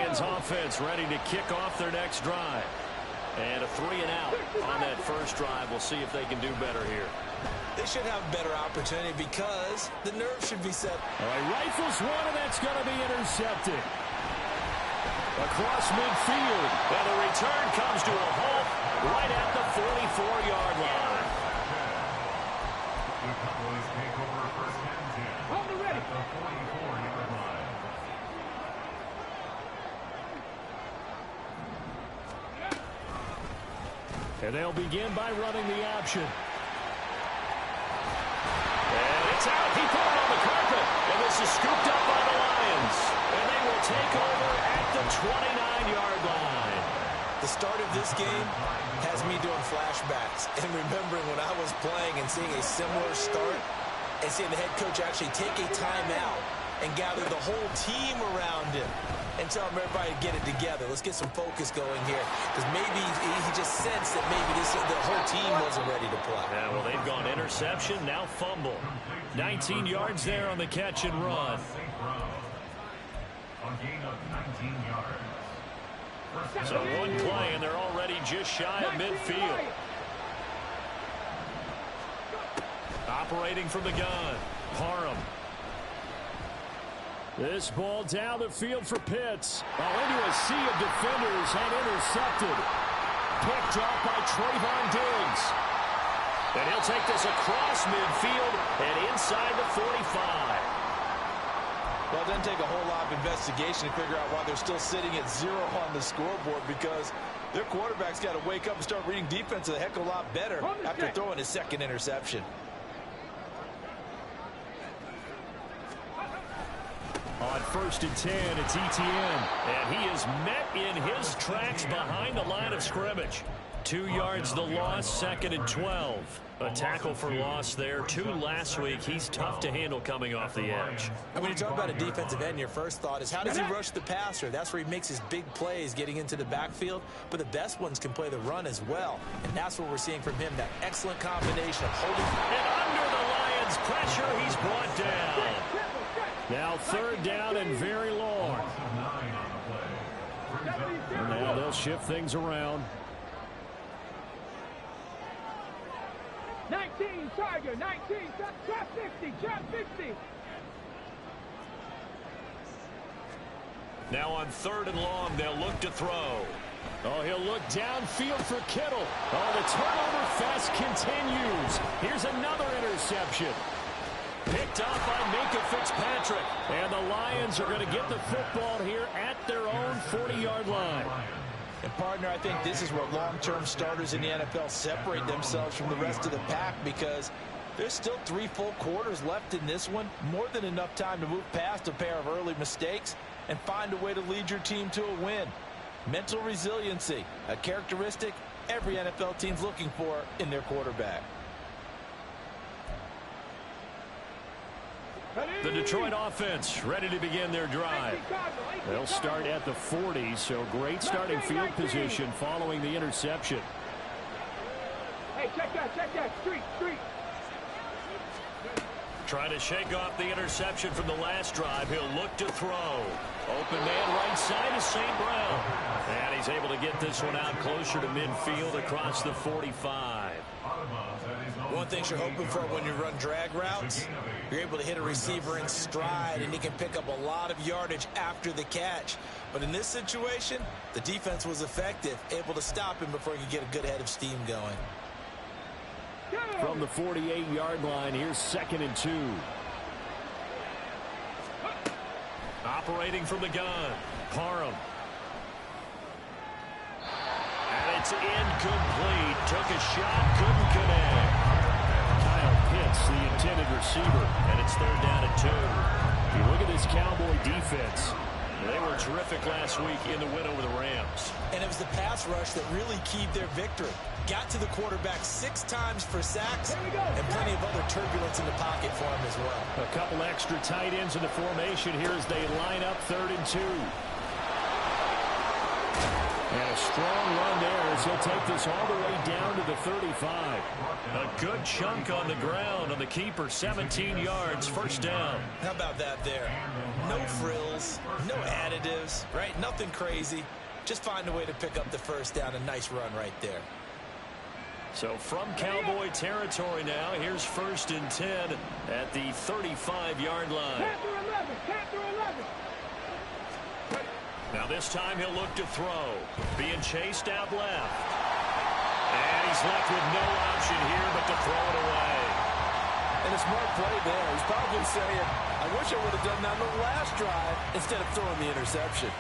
Lions offense ready to kick off their next drive. And a 3-and-out on that first drive. We'll see if they can do better here. They should have a better opportunity because the nerves should be set. All right, rifles one, and that's going to be intercepted. Across midfield, and the return comes to a halt right at the 44-yard line. The Cowboys take over first and 10 at the 44-yard line. And they'll begin by running the option. And it's out. He put it on the carpet. And this is scooped up by the Lions. And they will take over at the 29-yard line. The start of this game has me doing flashbacks and remembering when I was playing and seeing a similar start and seeing the head coach actually take a timeout and gather the whole team around him and tell everybody to get it together. Let's get some focus going here, because maybe he just sensed that maybe the whole team wasn't ready to play. Yeah, well, they've gone interception, now fumble. 19 yards there on the catch and run. A gain of 19 yards. So one play, and they're already just shy of midfield. Operating from the gun, Parham. This ball down the field for Pitts. Into a sea of defenders and intercepted. Picked off by Trayvon Diggs. And he'll take this across midfield and inside the 45. Well, it doesn't take a whole lot of investigation to figure out why they're still sitting at 0 on the scoreboard, because their quarterback's got to wake up and start reading defense a heck of a lot better after throwing his second interception. On 1st and 10, it's Etienne. And he is met in his tracks behind the line of scrimmage. 2 yards the loss, 2nd and 12. A tackle for loss there. 2 last week. He's tough to handle coming off the edge. And when you talk about a defensive end, your first thought is, how does he rush the passer? That's where he makes his big plays getting into the backfield. But the best ones can play the run as well. And that's what we're seeing from him, that excellent combination of holding. And under the Lions' pressure, he's brought down. Now 3rd down and very long. And now they'll shift things around. 19, Tiger, 19, trap 50, trap 50. Now on 3rd and long, they'll look to throw. Oh, he'll look downfield for Kittle. Oh, the turnover fest continues. Here's another interception. Picked off by Minka Fitzpatrick. And the Lions are going to get the football here at their own 40-yard line. And, partner, I think this is where long-term starters in the NFL separate themselves from the rest of the pack, because there's still 3 full quarters left in this one. More than enough time to move past a pair of early mistakes and find a way to lead your team to a win. Mental resiliency, a characteristic every NFL team's looking for in their quarterback. The Detroit offense ready to begin their drive. They'll start at the 40, so great starting field position following the interception. Hey, check that, street. Trying to shake off the interception from the last drive. He'll look to throw. Open man right side is St. Brown. And he's able to get this one out closer to midfield across the 45. One thing you're hoping for when you run drag routes, you're able to hit a receiver in stride, and he can pick up a lot of yardage after the catch. But in this situation, the defense was effective, able to stop him before he could get a good head of steam going. From the 48-yard line, here's 2nd and 2. Operating from the gun, Parham. And it's incomplete. Took a shot, couldn't connect. Kyle Pitts, the intended receiver, and it's 3rd down and 2. If you look at this Cowboy defense, they were terrific last week in the win over the Rams. And it was the pass rush that really keyed their victory. Got to the quarterback 6 times for sacks, and plenty of other turbulence in the pocket for him as well. A couple extra tight ends in the formation here as they line up 3rd and 2. And a strong run there as he'll take this all the way down to the 35. A good chunk on the ground on the keeper. 17 yards, first down. How about that there? No frills, no additives, right? Nothing crazy. Just find a way to pick up the first down. A nice run right there. So from Cowboy territory now, here's 1st and 10 at the 35-yard line. 10 through 11, 10 through 11. Now this time he'll look to throw. Being chased out left. And he's left with no option here but to throw it away. And a smart play there. He's probably saying, I wish I would have done that on the last drive instead of throwing the interception.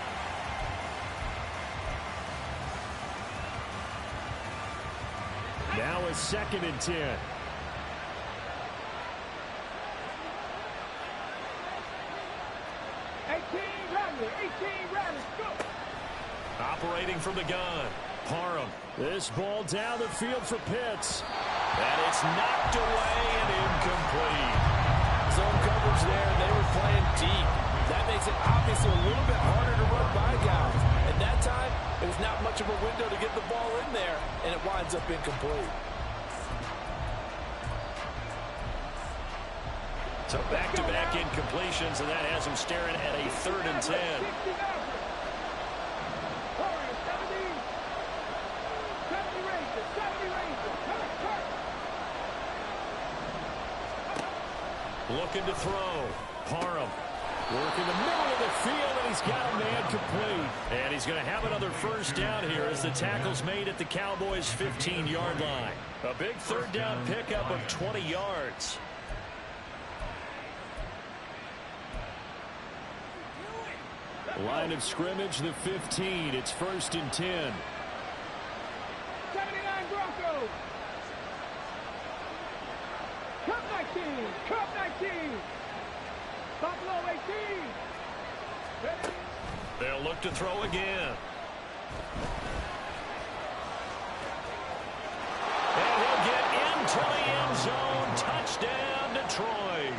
Now a 2nd and 10. Operating from the gun. Parham. This ball down the field for Pitts. And it's knocked away and incomplete. Zone coverage there. They were playing deep. That makes it obviously a little bit harder to run by guys. At that time, it was not much of a window to get the ball in there, and it winds up incomplete. So back-to-back incompletions, and that has him staring at a 3rd and 10. Looking to throw. Parham. Working the middle of the field, and he's got a man complete. And he's going to have another first down here as the tackle's made at the Cowboys' 15-yard line. A big 3rd down pickup of 20 yards. Line of scrimmage, the 15. It's 1st and 10. 79 Broncos. Cup 19. Cup 19. Buffalo 18. They'll look to throw again. And he'll get into the end zone. Touchdown, Detroit.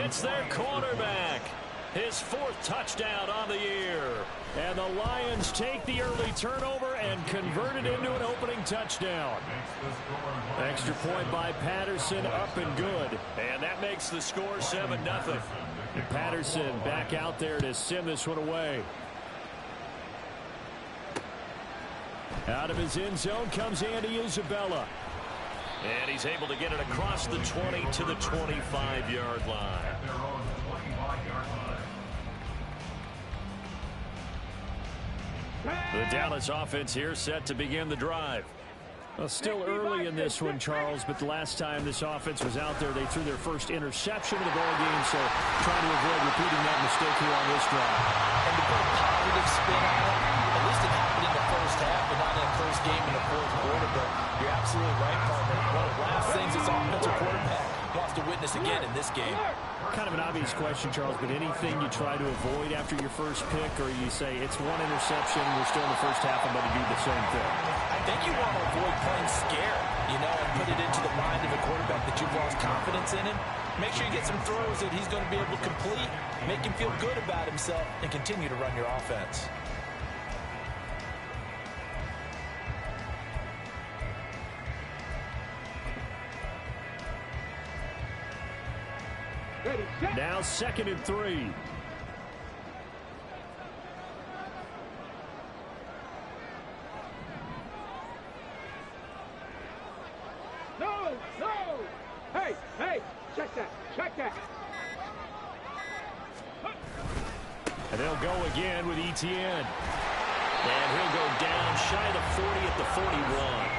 It's their quarterback. His 4th touchdown on the year. And the Lions take the early turnover and convert it into an opening touchdown. Extra point by Patterson, up and good. And that makes the score 7-0. And Patterson back out there to send this one away. Out of his end zone comes Andy Isabella. And he's able to get it across the 20 to the 25-yard line. The Dallas offense here set to begin the drive. Well, still early in this one, Charles, but the last time this offense was out there, they threw their first interception of the ball game, so trying to avoid repeating that mistake here on this drive. And to put a positive spin on it, at least it happened in the first half and not in the first game in the 4th quarter, but you're absolutely right, partner. One of the last things this offensive quarterback wants to witness again in this game. Kind of an obvious question, Charles, but anything you try to avoid after your first pick, or you say it's one interception, we're still in the first half, I'm going to do the same thing? I think you want to avoid playing scared, you know, and put it into the mind of the quarterback that you've lost confidence in him. Make sure you get some throws that he's going to be able to complete, make him feel good about himself, and continue to run your offense. Now 2nd and 3. No, no. Hey, check that, check that. And they'll go again with Etienne. And he'll go down shy of the 40 at the 41.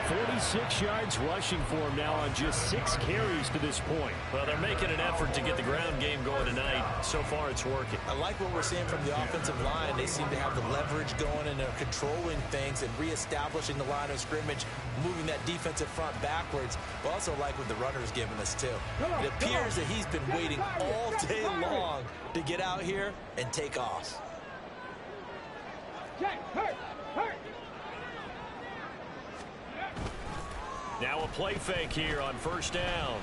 46 yards rushing for him now on just 6 carries to this point. Well, they're making an effort to get the ground game going tonight. So far, it's working. I like what we're seeing from the offensive line. They seem to have the leverage going, and they're controlling things and reestablishing the line of scrimmage, moving that defensive front backwards. But also like what the runner's giving us, too. It appears that he's been waiting all day long to get out here and take off. Jack, hurt. Now a play fake here on 1st down.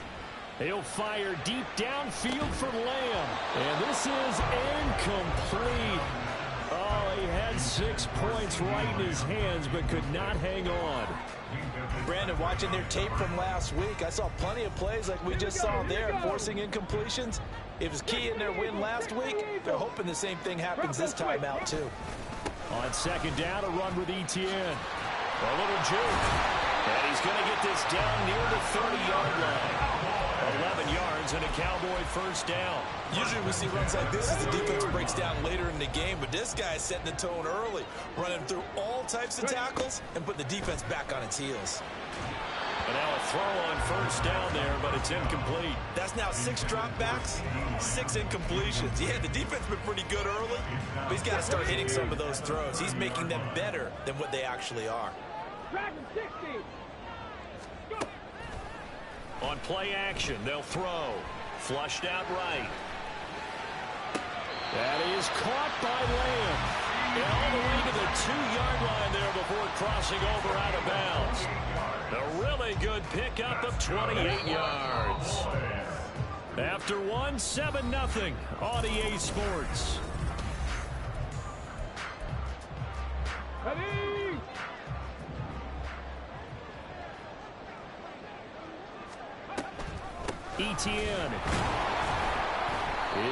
He'll fire deep downfield for Lamb. And this is incomplete. Oh, he had 6 points right in his hands, but could not hang on. Brandon, watching their tape from last week, I saw plenty of plays like we just saw there, forcing incompletions. It was key in their win last week. They're hoping the same thing happens this time out, too. On second down, a run with ETN. A little juke. And he's going to get this down near the 30-yard line. 11 yards and a Cowboy first down. Usually we see runs like this as the defense breaks down later in the game, but this guy is setting the tone early, running through all types of tackles and putting the defense back on its heels. And now a throw on first down there, but it's incomplete. That's now 6 dropbacks, 6 incompletions. Yeah, the defense has been pretty good early, but he's got to start hitting some of those throws. He's making them better than what they actually are. On play action, they'll throw. Flushed out right. That is caught by Lamb. And all the way to the 2-yard line there before crossing over out of bounds. A really good pickup of 28 yards. After one, 7-0 on EA Sports. ETN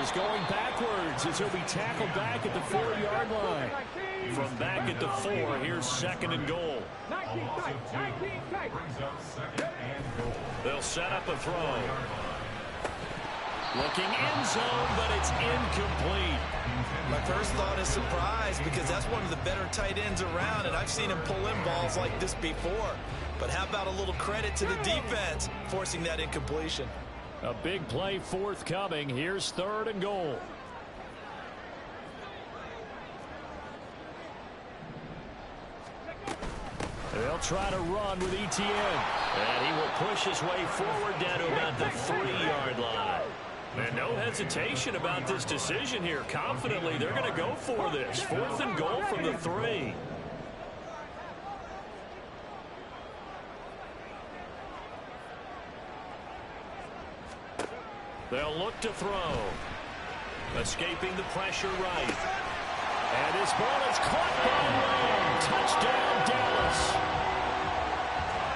is going backwards as he'll be tackled back at the 4-yard line. From back at the 4, here's second and goal. They'll set up a throw. Looking end zone, but it's incomplete. My first thought is surprise because that's one of the better tight ends around, and I've seen him pull in balls like this before. But how about a little credit to the defense forcing that incompletion? A big play forthcoming. Here's third and goal. They'll try to run with ETN. And he will push his way forward down to about the 3-yard line. And no hesitation about this decision here. Confidently, they're going to go for this. 4th and goal from the 3. They'll look to throw. Escaping the pressure right. And his ball is caught by Lamb. Touchdown, Dallas.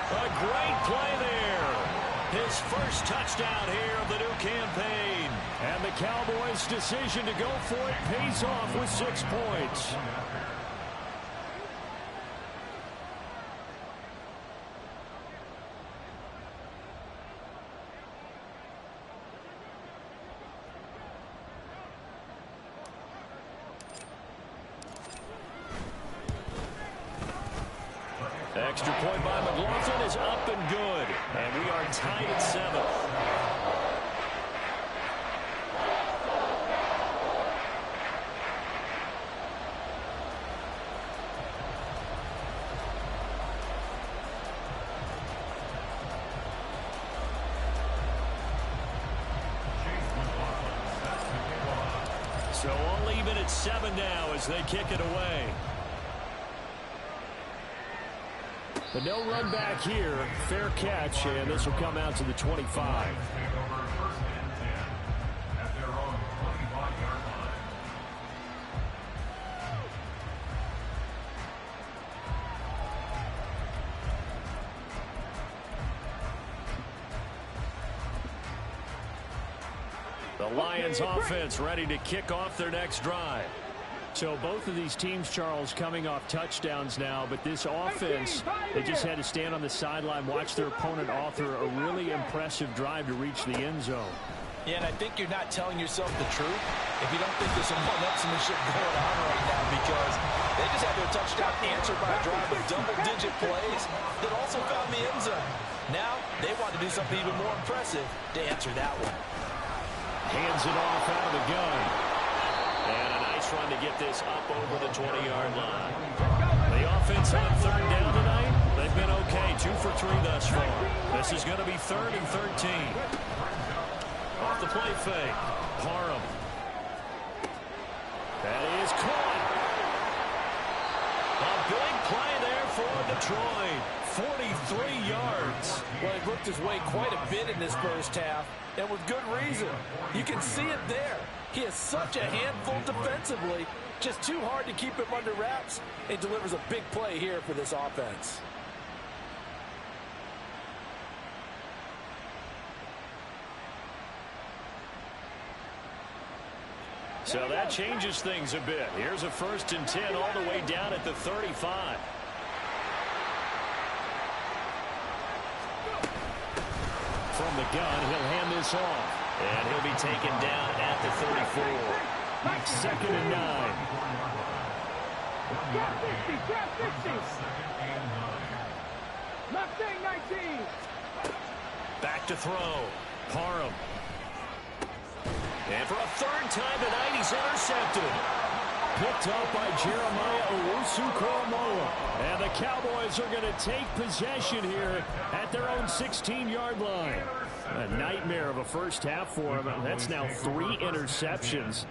A great play there. His first touchdown here of the new campaign. And the Cowboys' decision to go for it pays off with 6 points. Extra point by McLaughlin is up and good. And we are tied at 7. So all even at 7 now as they kick it away. But no run back here. Fair catch, and this will come out to the 25. The Lions offense ready to kick off their next drive. So both of these teams, Charles, coming off touchdowns now, but this offense, they just had to stand on the sideline, watch their opponent author a really impressive drive to reach the end zone. Yeah, and I think you're not telling yourself the truth if you don't think there's some one-upsmanship going on right now, because they just had their touchdown answered by a drive of double-digit plays that also found the end zone. Now they want to do something even more impressive to answer that one. Hands it off out of the gun. And a nice run to get this up over the 20-yard line. The offense on third down tonight, they've been okay. 2 for 3 thus far. This is going to be 3rd and 13. Off the play fake. Parham. That is caught. A big play there for Detroit. 43 yards. Well, he worked his way quite a bit in this first half, and with good reason. You can see it there. He is such a handful defensively, Just too hard to keep him under wraps. He delivers a big play here for this offense. So that changes things a bit. Here's a 1st and 10 all the way down at the 35. From the gun, he'll hand this off. And he'll be taken down at the 34. 2nd and 9. Drop 50, drop 50. Mustang 19. Back to throw. Parham. And for a 3rd time tonight, he's intercepted. Picked up by Jeremiah Owusu-Koromoa. And the Cowboys are going to take possession here at their own 16-yard line. A nightmare of a first half for him. That's now 3 interceptions.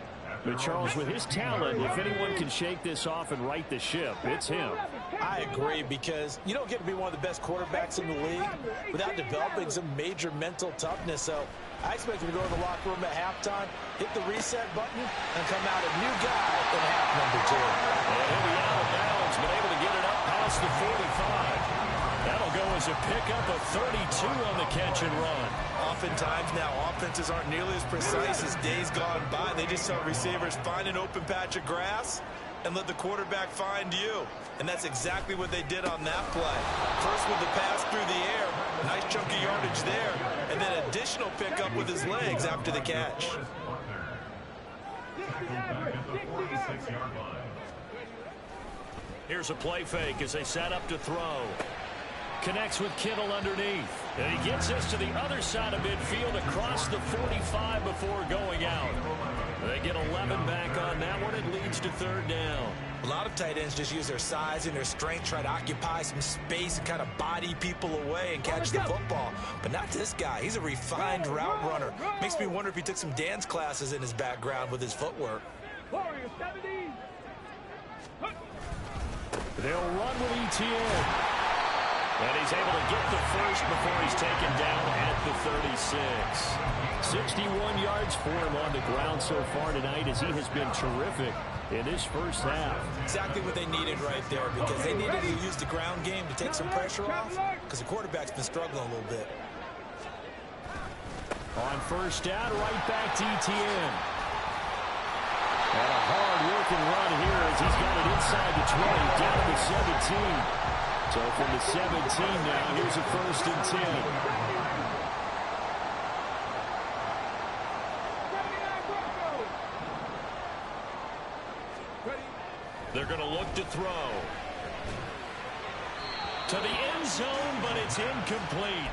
But Charles, with his talent, if anyone can shake this off and right the ship, it's him. I agree, because you don't get to be one of the best quarterbacks in the league without developing some major mental toughness. So I expect him to go to the locker room at halftime, hit the reset button, and come out a new guy in half number 2. And he'll be out of bounds, but able to get it up past the 45. That'll go as a pickup of 32 on the catch and run. Oftentimes now, offenses aren't nearly as precise as days gone by. They just tell receivers, find an open patch of grass and let the quarterback find you. And that's exactly what they did on that play. First with the pass through the air, nice chunk of yardage there, and then additional pickup with his legs after the catch. Here's a play fake as they set up to throw. Connects with Kittle underneath. And he gets this to the other side of midfield across the 45 before going out. They get 11 back on that one. It leads to 3rd down. A lot of tight ends just use their size and their strength, try to occupy some space and kind of body people away and catch the football. But not this guy. He's a refined route runner. Makes me wonder if he took some dance classes in his background with his footwork. Warrior 17. They'll run with ETN. And he's able to get the first before he's taken down at the 36. 61 yards for him on the ground so far tonight, as he has been terrific in this first half. Exactly what they needed right there, because they needed to use the ground game to take some pressure off, because the quarterback's been struggling a little bit. On 1st down, right back to ETN. And a hard-working run here as he's got it inside the 20, down to the 17. So from the 17 now, here's a 1st and 10. They're going to look to throw. To the end zone, but it's incomplete.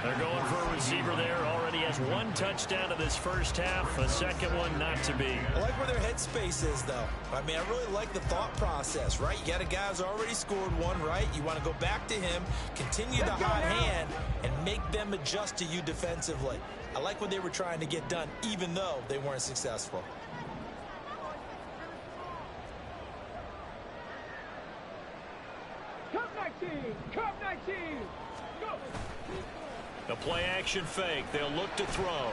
They're going for a receiver there. Already has 1 touchdown in this first half. A second one not to be. I like where their headspace is, though. I mean, I really like the thought process, right? You got a guy who's already scored 1, right? You want to go back to him, continue the hot hand, and make them adjust to you defensively. I like what they were trying to get done, even though they weren't successful. Cup 19. Cup 19. Go. The play action fake. They'll look to throw.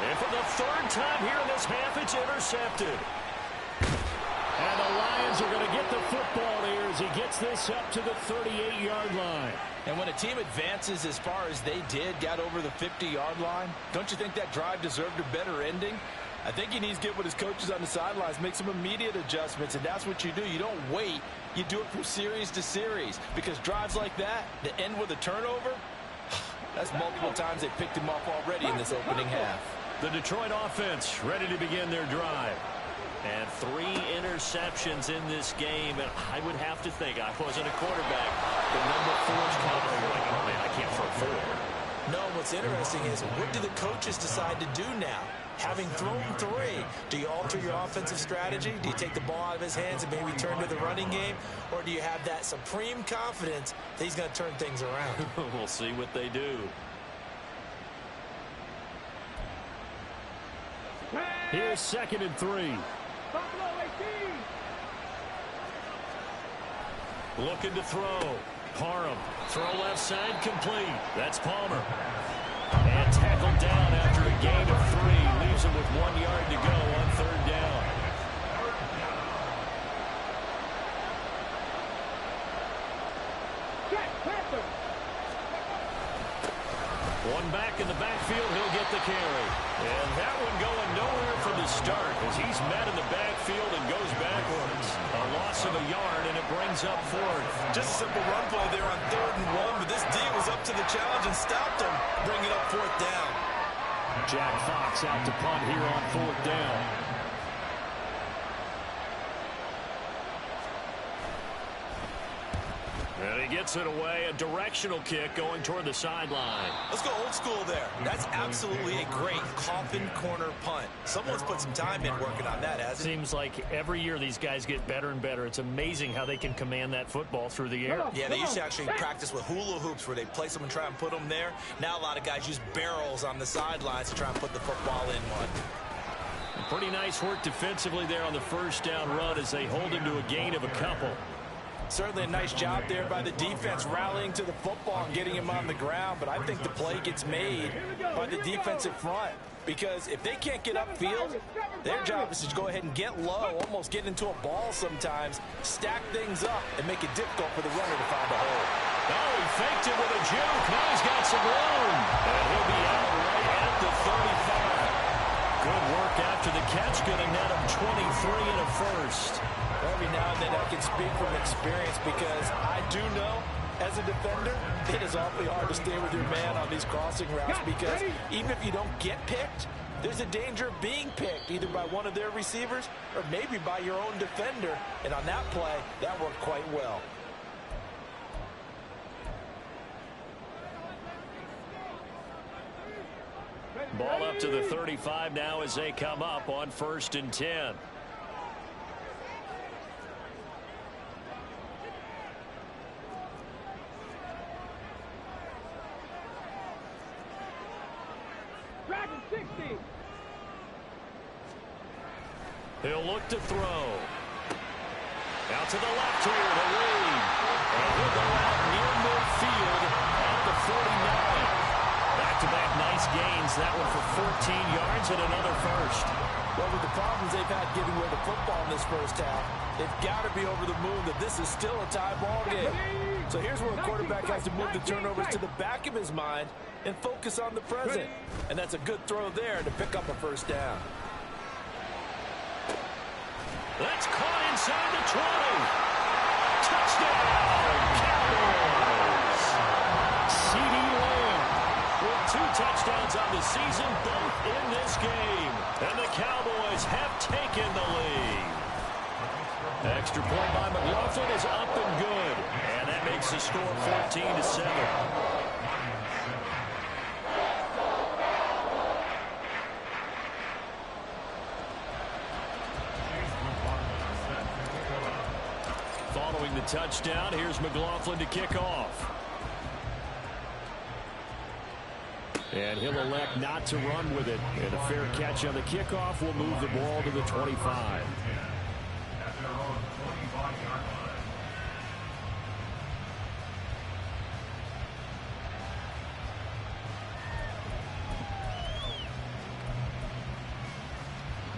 And for the 3rd time here in this half, it's intercepted. And the Lions are going to get the football here as he gets this up to the 38-yard line. And when a team advances as far as they did, got over the 50-yard line, don't you think that drive deserved a better ending? I think he needs to get with his coaches on the sidelines, make some immediate adjustments, and that's what you do. You don't wait. You do it from series to series, because drives like that end with a turnover, that's multiple times they picked him off already in this opening half. The Detroit offense ready to begin their drive. And 3 interceptions in this game, and I would have to think, I wasn't a quarterback, the number 4 is coming. Like, oh man, I can't throw 4. No, what's interesting is, what do the coaches decide to do now? Having thrown 3, do you alter your offensive strategy? Do you take the ball out of his hands and maybe turn to the running game? Or do you have that supreme confidence that he's going to turn things around? We'll see what they do. Here's 2nd and 3. Buffalo 18. Looking to throw. Parham. Throw left side complete. That's Palmer. And tackled down after a gain of 3. Leaves him with 1 yard to go on 3rd down. One back in the backfield, he'll get the carry. And that one going nowhere from the start as he's met in the backfield and goes backwards. A loss of a yard, and it brings up fourth. Just a simple run play there on 3rd and 1, but this D was up to the challenge and stopped him, bringing up 4th down. Jack Fox out to punt here on 4th down. And he gets it away, a directional kick going toward the sideline. Let's go old school there. That's absolutely a great coffin corner punt. Someone's put some time in working on that, hasn't it? Seems like every year these guys get better and better. It's amazing how they can command that football through the air. Yeah, they used to actually practice with hula hoops where they place them and try and put them there. Now a lot of guys use barrels on the sidelines to try and put the football in one. Pretty nice work defensively there on the first down run as they hold him to a gain of a couple. Certainly a nice job there by the defense rallying to the football and getting him on the ground, but I think the play gets made by the defensive front because if they can't get upfield, their job is to go ahead and get low, almost get into a ball sometimes, stack things up, and make it difficult for the runner to find a hole. Oh, he faked it with a juke. Now he's got some room. And he'll be out right at the 35. Good work after the catch. Going to net him 23 and a first. Every now and then I can speak from experience because I do know as a defender it is awfully hard to stay with your man on these crossing routes because even if you don't get picked, there's a danger of being picked either by one of their receivers or maybe by your own defender. And on that play, that worked quite well. Ball up to the 35 now as they come up on 1st and 10. Dragon 60. He'll look to throw. Out to the left here to Reed. And he'll go out near midfield at the 49. Back-to-back nice gains. That one for 14 yards and another first. Well, with the problems they've had giving away the football in this first half, they've got to be over the moon that this is still a tie ball game. So here's where a quarterback has to move the turnovers to the back of his mind and focus on the present. And that's a good throw there to pick up a first down. That's caught inside the 20. Touchdown, Cowboys. C.D. Lamb with 2 touchdowns on the season, both in this game. And the Cowboys have taken the lead. Extra point by McLaughlin is up and good. And that makes the score 14-7. Following the touchdown, here's McLaughlin to kick off. And he'll elect not to run with it. And a fair catch on the kickoff will move the ball to the 25.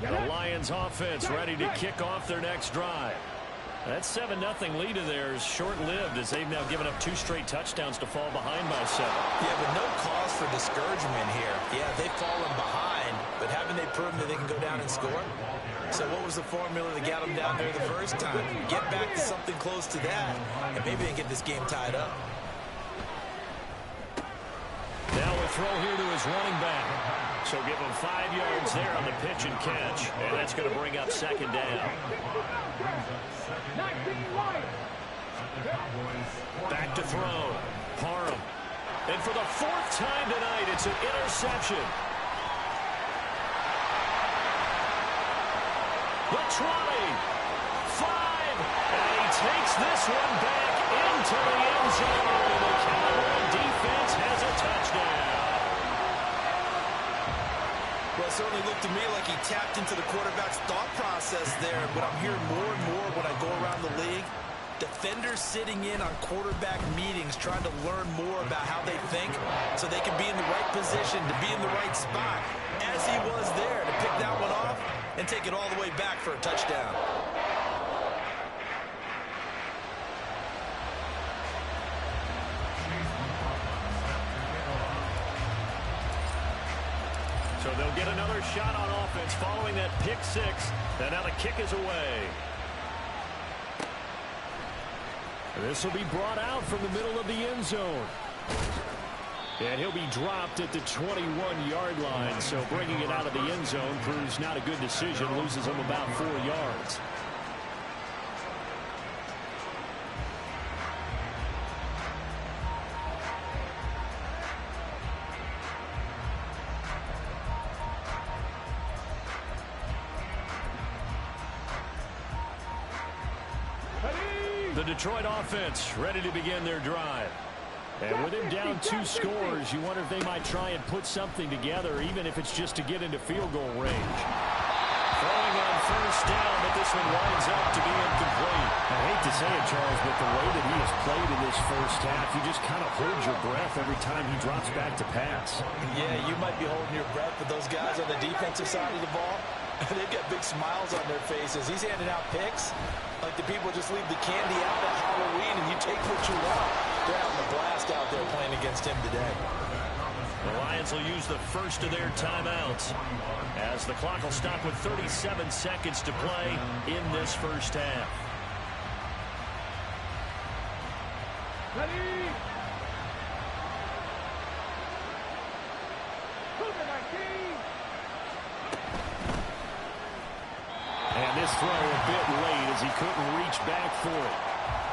The Lions offense ready to kick off their next drive. That 7-0 lead of theirs short-lived as they've now given up 2 straight touchdowns to fall behind by 7. Yeah, but no cause for discouragement here. Yeah, they've fallen behind, but haven't they proven that they can go down and score? So what was the formula that got them down there the first time? Get back to something close to that, and maybe they can get this game tied up. Now a throw here to his running back. So give him 5 yards there on the pitch and catch. And that's going to bring up 2nd down. Back to throw. Parham. And for the 4th time tonight, it's an interception. The 20. 5. And he takes this one back into the end zone. And the Cowboy defense has a touchdown. Well, it certainly looked to me like he tapped into the quarterback's thought process there. But I'm hearing more and more when I go around the league, defenders sitting in on quarterback meetings trying to learn more about how they think so they can be in the right position, to be in the right spot, as he was there to pick that one off and take it all the way back for a touchdown. they'll get another shot on offense following that pick six. And now the kick is away. This will be brought out from the middle of the end zone. And he'll be dropped at the 21-yard line. So bringing it out of the end zone proves not a good decision. Loses him about 4 yards. The Detroit offense ready to begin their drive. And with him down 2 scores, you wonder if they might try and put something together, even if it's just to get into field goal range. Throwing on first down, but this one winds up to be incomplete. I hate to say it, Charles, but the way that he has played in this first half, you just kind of hold your breath every time he drops back to pass. Yeah, you might be holding your breath, but those guys on the defensive side of the ball, they've got big smiles on their faces. He's handing out picks like the people just leave the candy out at Halloween and you take what you want. They're having a blast out there playing against him today. The Lions will use the first of their timeouts as the clock will stop with 37 seconds to play in this first half. Ready? And this throw a bit late as he couldn't reach back for it.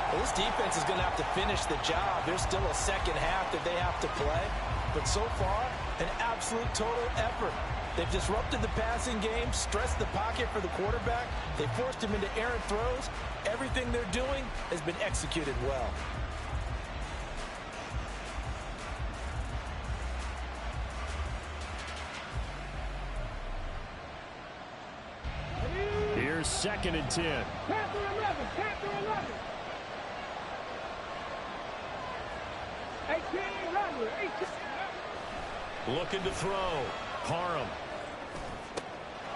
Well, this defense is going to have to finish the job. There's still a second half that they have to play. But so far, an absolute total effort. They've disrupted the passing game, stressed the pocket for the quarterback. They forced him into errant throws. Everything they're doing has been executed well. Here's 2nd and 10. Panther 11, Panther 11. 18, Rattler, 18. Looking to throw. Parham.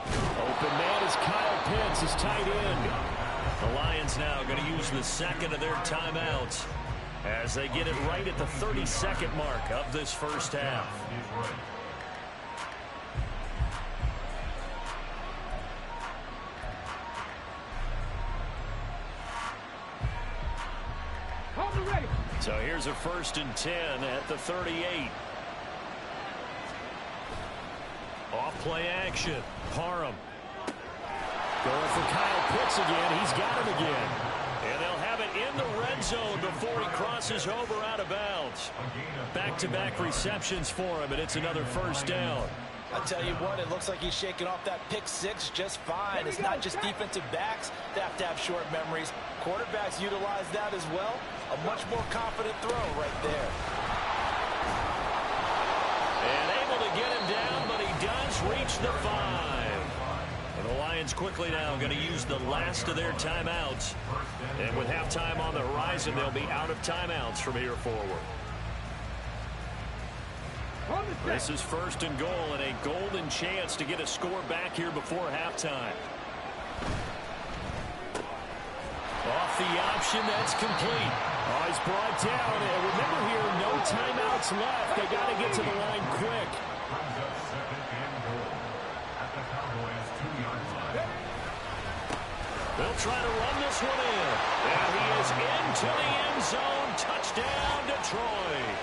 Open man is Kyle Pitts, his tight end. The Lions now going to use the second of their timeouts as they get it right at the 32nd mark of this first half. So here's a 1st and 10 at the 38. Off play action. Parham. Going for Kyle Pitts again. He's got him again. And they'll have it in the red zone before he crosses over out of bounds. Back-to-back receptions for him, and it's another first down. I tell you what, it looks like he's shaking off that pick six just fine. It's not just defensive backs that have to have short memories. Quarterbacks utilize that as well. A much more confident throw right there. And able to get him down, but he does reach the 5. And the Lions quickly now going to use the last of their timeouts. And with halftime on the horizon, they'll be out of timeouts from here forward. This is 1st and goal and a golden chance to get a score back here before halftime. Off the option, that's complete. Oh, he's brought down. And remember here, no timeouts left. They got to get to the line quick. Brings up 2nd and goal at the Cowboys' 2-yard line. They'll try to run this one in. And he is into the end zone. Touchdown, Detroit.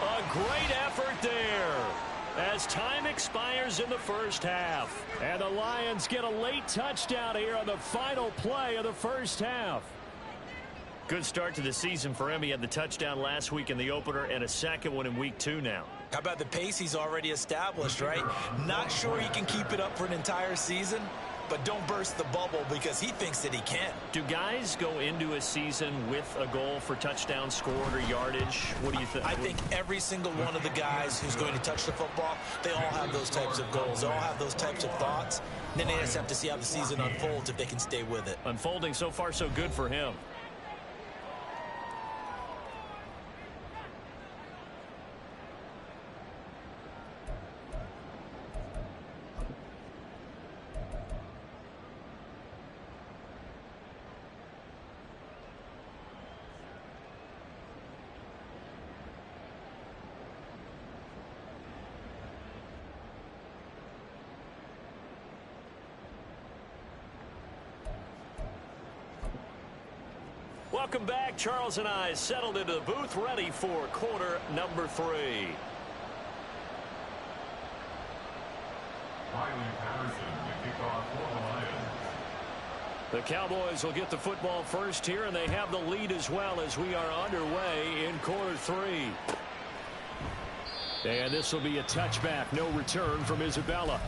A great effort there as time expires in the first half. And the Lions get a late touchdown here on the final play of the first half. Good start to the season for him. He had the touchdown last week in the opener and a second one in week 2 now. How about the pace he's already established, right? Not sure he can keep it up for an entire season, but don't burst the bubble because he thinks that he can. Do guys go into a season with a goal for touchdown scored or yardage? What do you think? I think every single one of the guys who's going to touch the football, they all have those types of goals. They all have those types of thoughts. Then they just have to see how the season unfolds if they can stay with it. Unfolding so far so good for him. Welcome back. Charles and I settled into the booth, ready for quarter number 3. Riley Patterson to kick off for the Lions. The Cowboys will get the football first here, and they have the lead as well as we are underway in quarter 3. And this will be a touchback. No return from Isabella.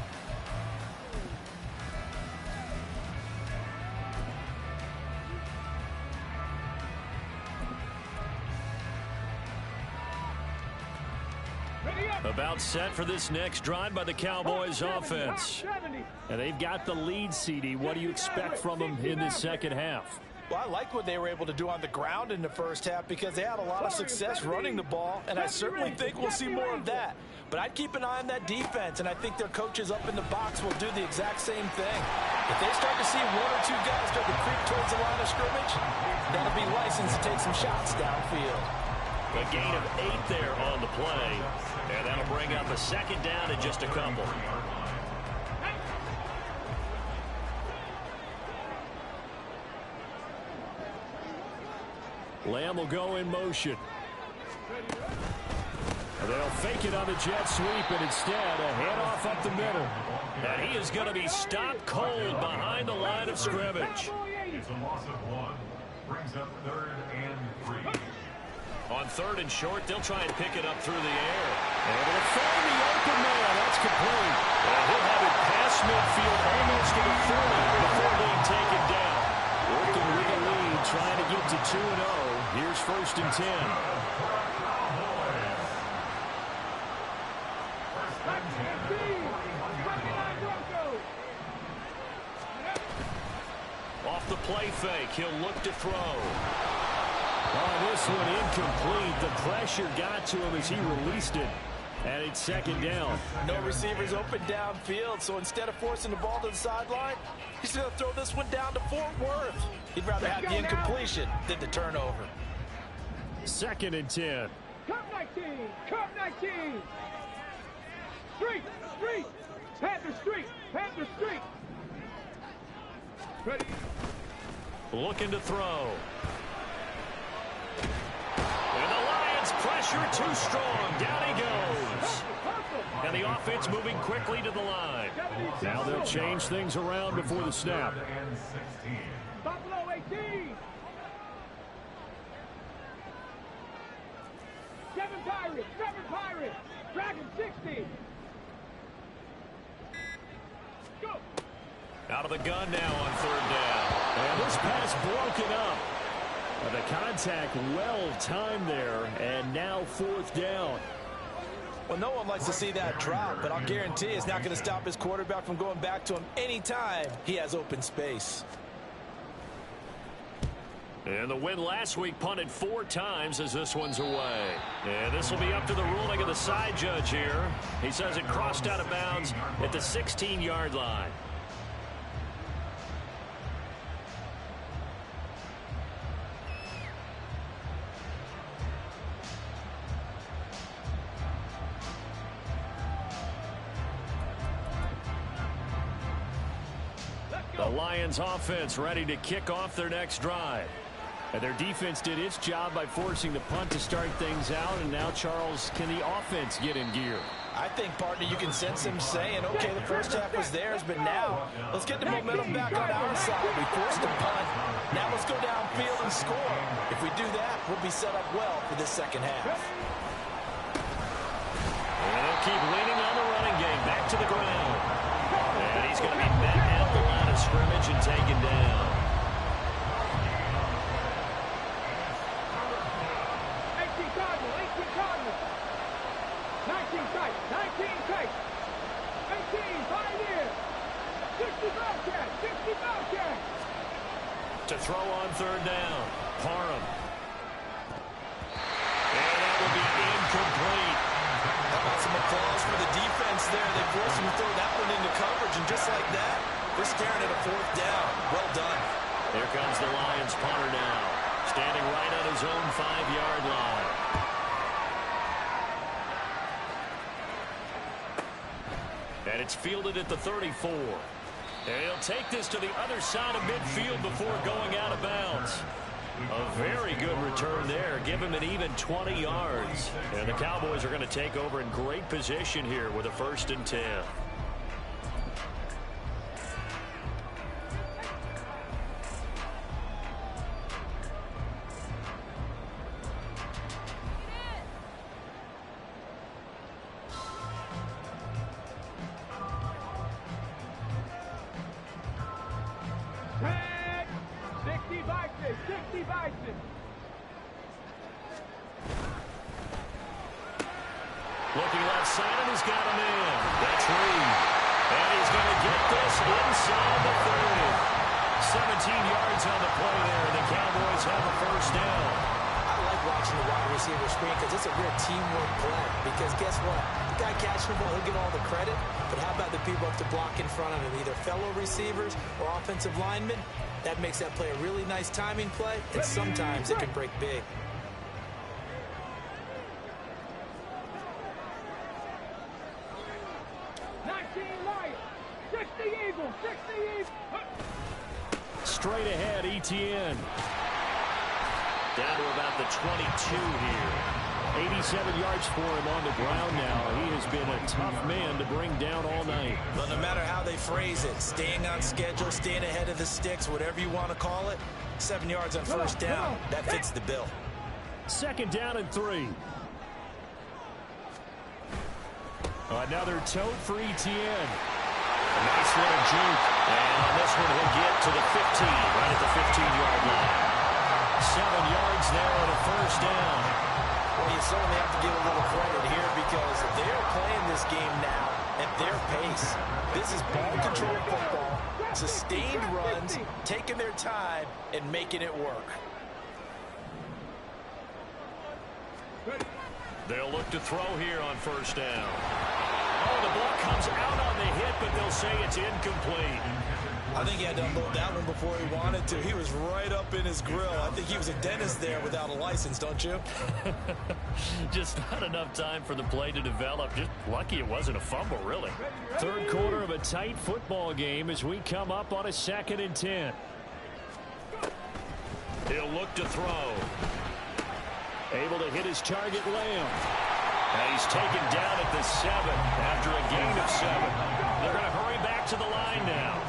About set for this next drive by the Cowboys offense. And they've got the lead, CD. What do you expect from them in this second half? Well, I like what they were able to do on the ground in the first half because they had a lot of success running the ball, and I certainly think we'll see more of that. But I'd keep an eye on that defense, and I think their coaches up in the box will do the exact same thing. If they start to see 1 or 2 guys start to creep towards the line of scrimmage, that'll be licensed to take some shots downfield. A gain of 8 there on the play, and that'll bring up a second down in just a couple. Lamb will go in motion. And they'll fake it on the jet sweep, and instead a handoff up the middle. And he is going to be stopped cold behind the line of scrimmage. It's a loss of 1. Brings up 3rd and 3. On 3rd and short, they'll try and pick it up through the air. And it'll find the open man. That's complete. And he'll have it past midfield almost to the 40 before being taken down. Working with the lead, trying to get to 2-0. Here's 1st and 10. Off the play fake, he'll look to throw. Oh, this one incomplete. The pressure got to him as he released it. And it's 2nd down. No receivers open downfield, so instead of forcing the ball to the sideline, he's going to throw this one down to Fort Worth. He'd rather have the incompletion than the turnover. 2nd and 10. Cup 19, Cup 19. Street, street, Panther street, Panther street. Ready. Looking to throw. And the Lions pressure too strong. Down he goes. And the offense moving quickly to the line. Now they'll change things around before the snap. Buffalo 18. 7 Pirates, 7 Pirates. Dragon 60. Go. Out of the gun now on 3rd down. And this pass broken up. The contact well timed there, and now 4th down. Well, no one likes to see that drop, but I'll guarantee it's not going to stop his quarterback from going back to him anytime he has open space. And the win last week punted 4 times as this one's away. And this will be up to the ruling of the side judge here. He says it crossed out of bounds at the 16-yard line. The Lions offense ready to kick off their next drive. And their defense did its job by forcing the punt to start things out. And now, Charles, can the offense get in gear? I think, partner, you can sense him saying, okay, the first half was theirs, but now let's get the momentum back on our side. We forced a punt. Now let's go downfield and score. If we do that, we'll be set up well for this second half. And they'll keep leaning on the running game. Back to the ground. And he's going to be met at the line of scrimmage and taken down. 18 Cardinals, 18 Cardinals. 19 Kites, 19 Kites. 18 Pioneers. 60 Bobcats, 60 Bobcats. To throw on 3rd down. Parham. And that will be incomplete. How about some applause for the defense there? They forced him to throw that one into coverage, and just like that, they're staring at a 4th down. Well done. Here comes the Lions punter now, standing right on his own 5-yard line. And it's fielded at the 34. And he'll take this to the other side of midfield before going out of bounds. A very good return there. Give him an even 20 yards. And the Cowboys are going to take over in great position here with a 1st and 10. Looking left side, and he's got a man. That's Reed. And he's going to get this inside the 30. 17 yards on the play there, and the Cowboys have a 1st down. I like watching the wide receiver screen because it's a real teamwork play. Because guess what? The guy catching the ball, he'll get all the credit. But how about the people up to block in front of him, either fellow receivers or offensive linemen? That makes that play a really nice timing play, and sometimes it can break big. Straight ahead, ETN. Down to about the 22 here. 87 yards for him on the ground now. He has been a tough man to bring down all night. But no matter how they phrase it, staying on schedule, staying ahead of the sticks, whatever you want to call it, 7 yards on 1st down, that fits the bill. 2nd down and 3. Another tote for ETN. A nice little juke. And on this one, he'll get to the 15, right at the 15-yard line. 7 yards there on a 1st down. Well, you certainly have to give a little credit here because they're playing this game now at their pace. This is ball control football, sustained runs, taking their time, and making it work. They'll look to throw here on 1st down. Oh, the ball comes out on the hit, but they'll say it's incomplete. I think he had to unload that one before he wanted to. He was right up in his grill. I think he was a dentist there without a license, don't you? Just not enough time for the play to develop. Just lucky it wasn't a fumble, really. 3rd quarter of a tight football game as we come up on a 2nd and 10. He'll look to throw. Able to hit his target, Lamb. And he's taken down at the 7 after a gain of 7. They're going to hurry back to the line now.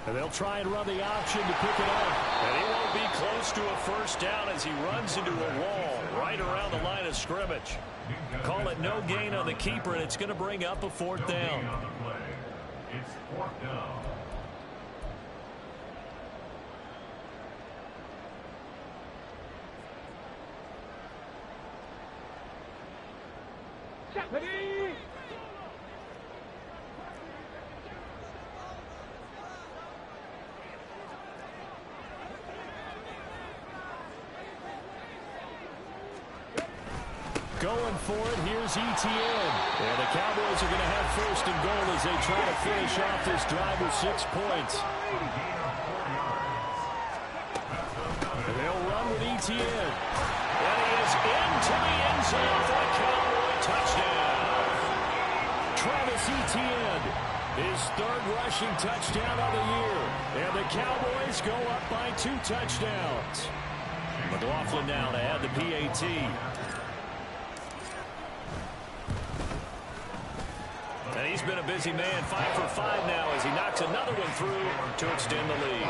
And they'll try and run the option to pick it up. And he won't be close to a 1st down as he runs into a wall right around the line of scrimmage. Call it no gain on the keeper, and it's going to bring up a 4th down. It's 4th down. Going for it, here's ETN. And the Cowboys are going to have 1st and goal as they try to finish off this drive with 6 points. And they'll run with ETN. And he is into the end zone for a Cowboy touchdown. Travis Etienne, his 3rd rushing touchdown of the year. And the Cowboys go up by 2 touchdowns. McLaughlin now to add the PAT. And he's been a busy man, 5 for 5 now as he knocks another one through to extend the lead.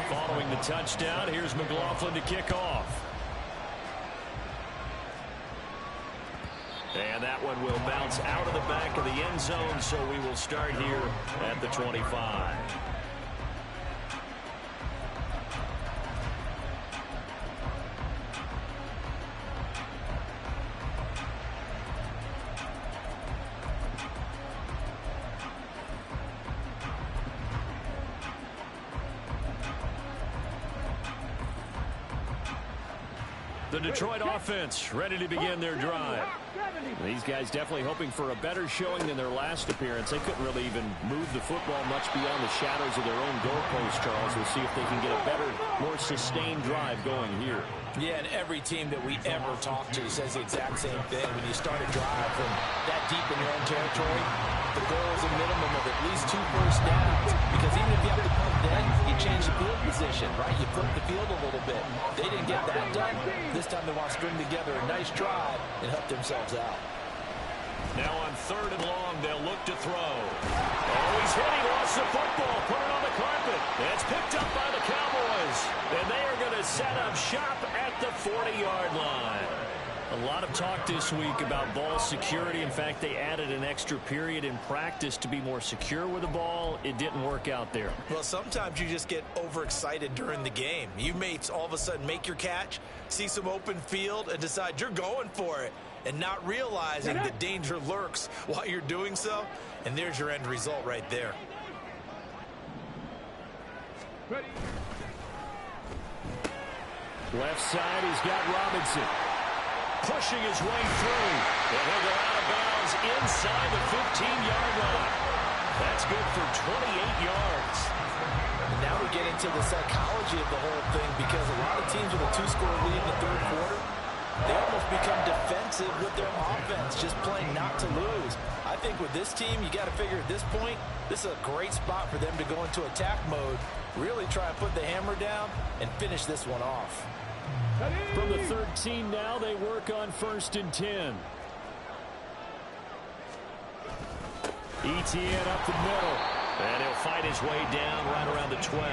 Following the touchdown, here's McLaughlin to kick off. And that one will bounce out of the back of the end zone, so we will start here at the 25. The Detroit offense ready to begin their drive. These guys definitely hoping for a better showing than their last appearance. They couldn't really even move the football much beyond the shadows of their own goalpost, Charles. We'll see if they can get a better, more sustained drive going here. Yeah, and every team that we ever talk to says the exact same thing. When you start a drive from that deep in your own territory, the goal is a minimum of at least 2 first downs. Because even if you have to punt then, you change the field position, right? You flip the field a little bit. They didn't get that done. This time they want to string together a nice drive and help themselves out. Now on 3rd and long, they'll look to throw. Oh, he's hit. He lost the football. Put it on the carpet. It's picked up by the Cowboys. And they are going to set up shop at the 40-yard line. A lot of talk this week about ball security. In fact, they added an extra period in practice to be more secure with the ball. It didn't work out there. Well, sometimes you just get overexcited during the game. You may all of a sudden make your catch, see some open field, and decide you're going for it, and not realizing the danger lurks while you're doing so. And there's your end result right there. Ready. Left side, he's got Robinson. Pushing his way through. And he'll go out of bounds inside the 15-yard line. That's good for 28 yards. And now we get into the psychology of the whole thing, because a lot of teams with a 2-score lead in the 3rd quarter, they almost become defensive with their offense, just playing not to lose. I think with this team, you got to figure at this point, this is a great spot for them to go into attack mode, really try and put the hammer down and finish this one off. From the 13 now, they work on 1st and 10. Etienne up the middle. And he'll fight his way down right around the 12.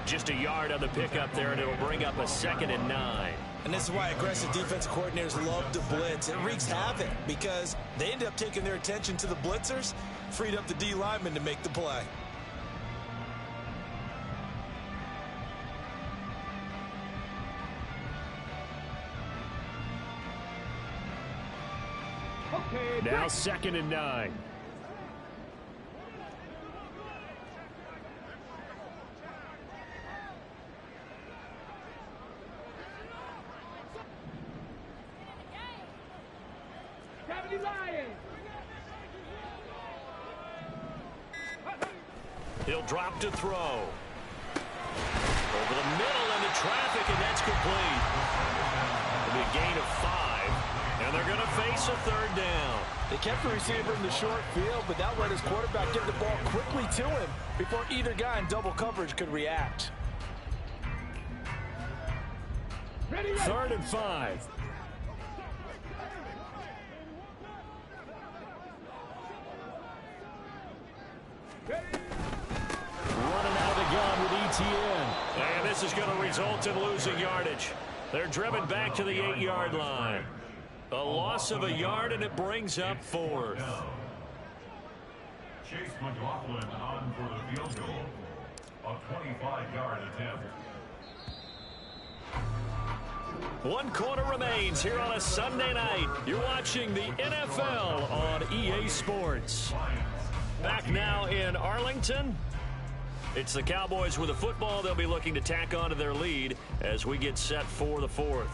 Just a yard on the pickup there, and it'll bring up a 2nd and 9. And this is why aggressive defensive coordinators love to blitz. It wreaks havoc because they end up taking their attention to the blitzers, freed up the D lineman to make the play. Okay, Now 2nd and 9. He'll drop to throw. Over the middle into traffic, and that's complete. It'll be a gain of 5, and they're going to face a 3rd down. They kept the receiver in the short field, but that let his quarterback get the ball quickly to him before either guy in double coverage could react. 3rd and 5. Running out of the gun with Etienne. And this is going to result in losing yardage. They're driven back to the 8-yard line. A loss of a yard, and it brings up 4th. Chase McLaughlin on for the field goal. A 25-yard attempt. 1 quarter remains here on a Sunday night. You're watching the NFL on EA Sports. Back now in Arlington. It's the Cowboys with the football. They'll be looking to tack on to their lead as we get set for the 4th.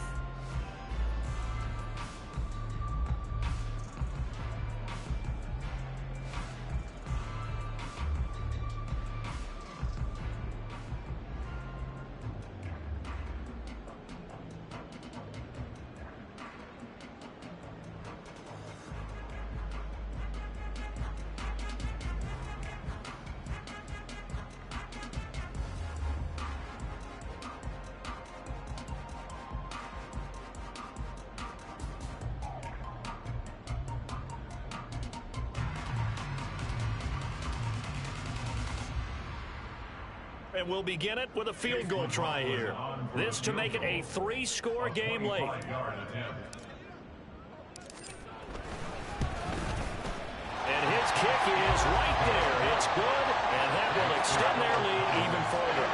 And we'll begin it with a field goal try here. This to make it a 3-score game late. And his kick is right there. It's good, and that will extend their lead even further.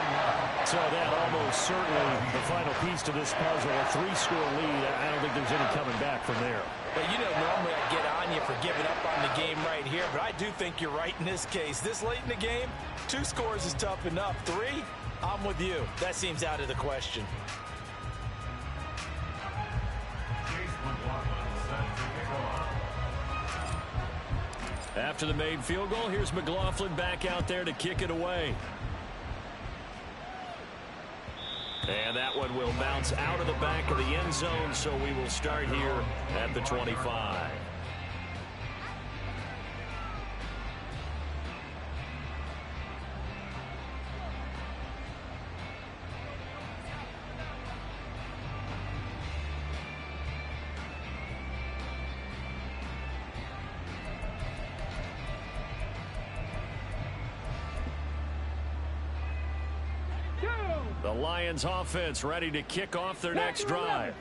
So that almost certainly the final piece to this puzzle, a 3-score lead. I don't think there's any coming back from there. But you know, normally I get on you for giving up on the game right here, but I do think you're right in this case. This late in the game, 2 scores is tough enough. 3, I'm with you. That seems out of the question. After the made field goal, here's McLaughlin back out there to kick it away. And that one will bounce out of the back of the end zone, so we will start here at the 25. The Lions offense ready to kick off their next drive.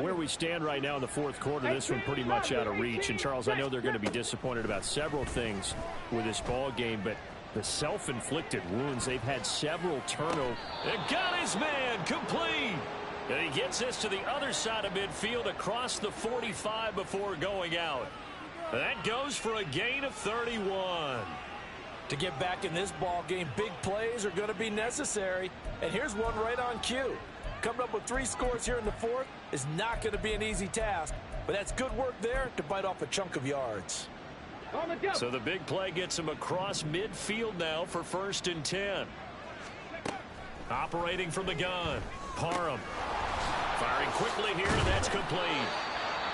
Where we stand right now in the fourth quarter, this one pretty much out of reach. And, Charles, I know they're going to be disappointed about several things with this ball game, but the self-inflicted wounds, they've had several turnovers. It got his man complete. And he gets this to the other side of midfield across the 45 before going out. That goes for a gain of 31. To get back in this ball game, big plays are going to be necessary. And here's one right on cue. Coming up with 3 scores here in the fourth is not going to be an easy task, but that's good work there to bite off a chunk of yards. So the big play gets him across midfield now for 1st and 10. Operating from the gun, Parham. Firing quickly here, and that's complete.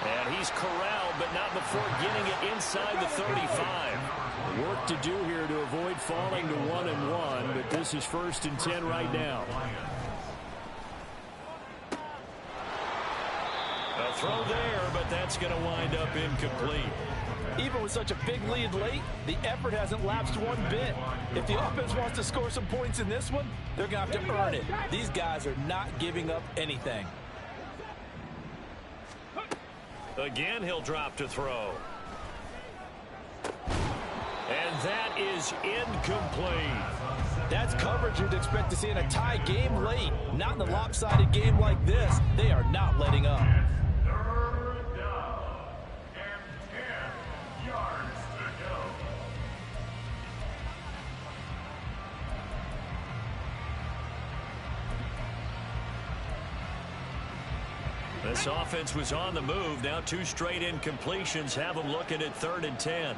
And he's corralled, but not before getting it inside the 35. Work to do here to avoid falling to 1-1, but this is 1st and 10 right now. A throw there, but that's going to wind up incomplete. Even with such a big lead late, the effort hasn't lapsed one bit. If the offense wants to score some points in this one, they're going to have to earn it. These guys are not giving up anything. Again, he'll drop to throw. And that is incomplete. That's coverage you'd expect to see in a tie game late. Not in a lopsided game like this. They are not letting up. Third down and 10 yards to go. This offense was on the move. Now 2 straight incompletions have them looking at 3rd and 10.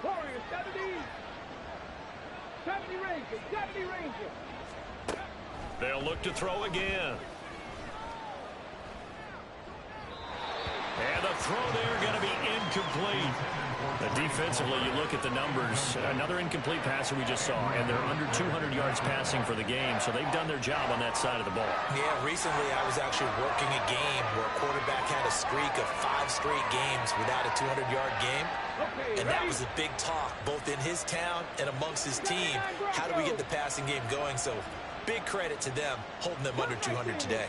Warriors, 70 Rangers. They'll look to throw again. And the throw there going to be incomplete. Defensively, you look at the numbers. Another incomplete passer we just saw, and they're under 200 yards passing for the game, so they've done their job on that side of the ball. Yeah, recently I was actually working a game where a quarterback had a streak of 5 straight games without a 200-yard game, and that was a big talk, both in his town and amongst his team. How do we get the passing game going? So big credit to them holding them under 200 today.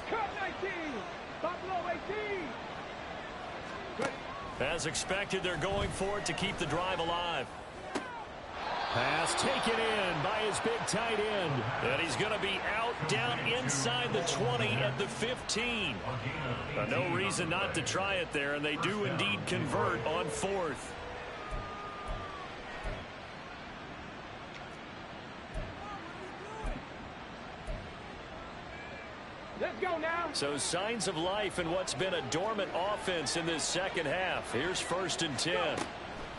As expected, they're going for it to keep the drive alive. Pass taken in by his big tight end. And he's going to be out down inside the 20 at the 15. No reason not to try it there, and they do indeed convert on 4th. Let's go now. So signs of life in what's been a dormant offense in this second half. Here's 1st and 10.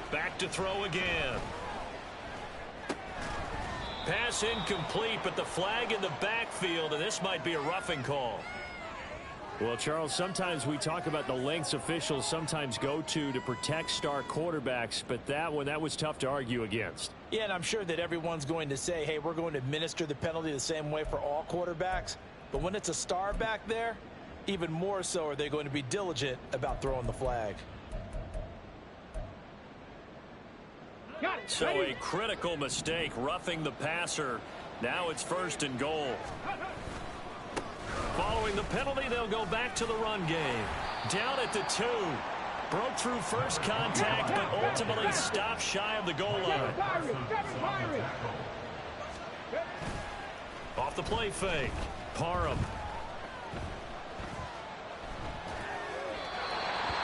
Back to throw again. Pass incomplete, but the flag in the backfield, and this might be a roughing call. Well, Charles, sometimes we talk about the lengths officials sometimes go to protect star quarterbacks, but that was tough to argue against. Yeah, and I'm sure that everyone's going to say, hey, we're going to administer the penalty the same way for all quarterbacks. But when it's a star back there, even more so are they going to be diligent about throwing the flag. So a critical mistake, roughing the passer. Now it's 1st and goal. Following the penalty, they'll go back to the run game. Down at the 2. Broke through first contact, but ultimately stopped shy of the goal line. Off the play fake. Parham.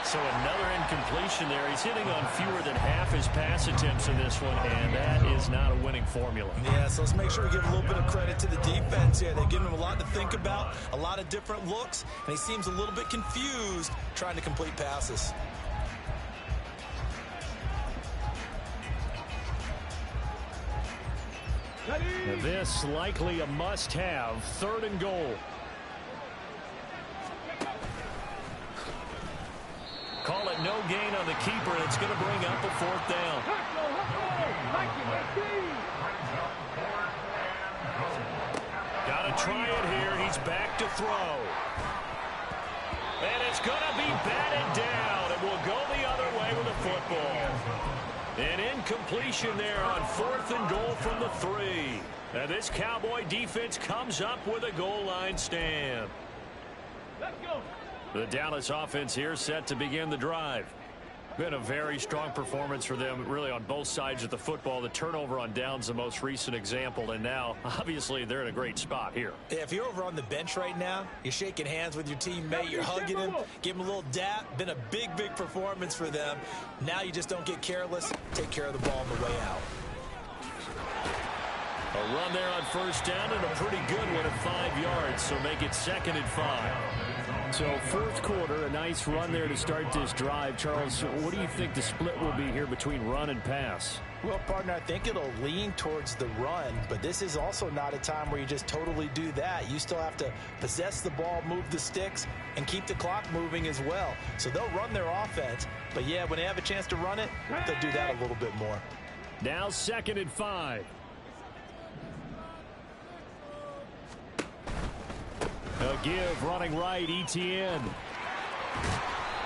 So another incompletion there. He's hitting on fewer than half his pass attempts in this one, and that is not a winning formula. Yeah, so let's make sure we give a little bit of credit to the defense here. They've given him a lot to think about, a lot of different looks, and he seems a little bit confused trying to complete passes. Now this likely a must-have, 3rd and goal. Call it no gain on the keeper, and it's going to bring up a 4th down. Got to try it here. He's back to throw. And it's going to be batted down, and will go the other way with the football. An incompletion there on 4th and goal from the 3. And this Cowboy defense comes up with a goal line stand. Let's go. The Dallas offense here set to begin the drive. Been a very strong performance for them, really, on both sides of the football. The turnover on downs the most recent example, and now, obviously, they're in a great spot here. Yeah, if you're over on the bench right now, you're shaking hands with your teammate, you're hugging him, give him a little dap. Been a big, big performance for them. Now you just don't get careless. Take care of the ball on the way out. A run there on 1st down, and a pretty good one at 5 yards, so make it 2nd and 5. So 4th quarter, a nice run there to start this drive. Charles, what do you think the split will be here between run and pass? Well, partner, I think it'll lean towards the run, but this is also not a time where you just totally do that. You still have to possess the ball, move the sticks, and keep the clock moving as well. So they'll run their offense, but yeah, when they have a chance to run it, they'll do that a little bit more. Now 2nd and 5. A give, running right, ETN.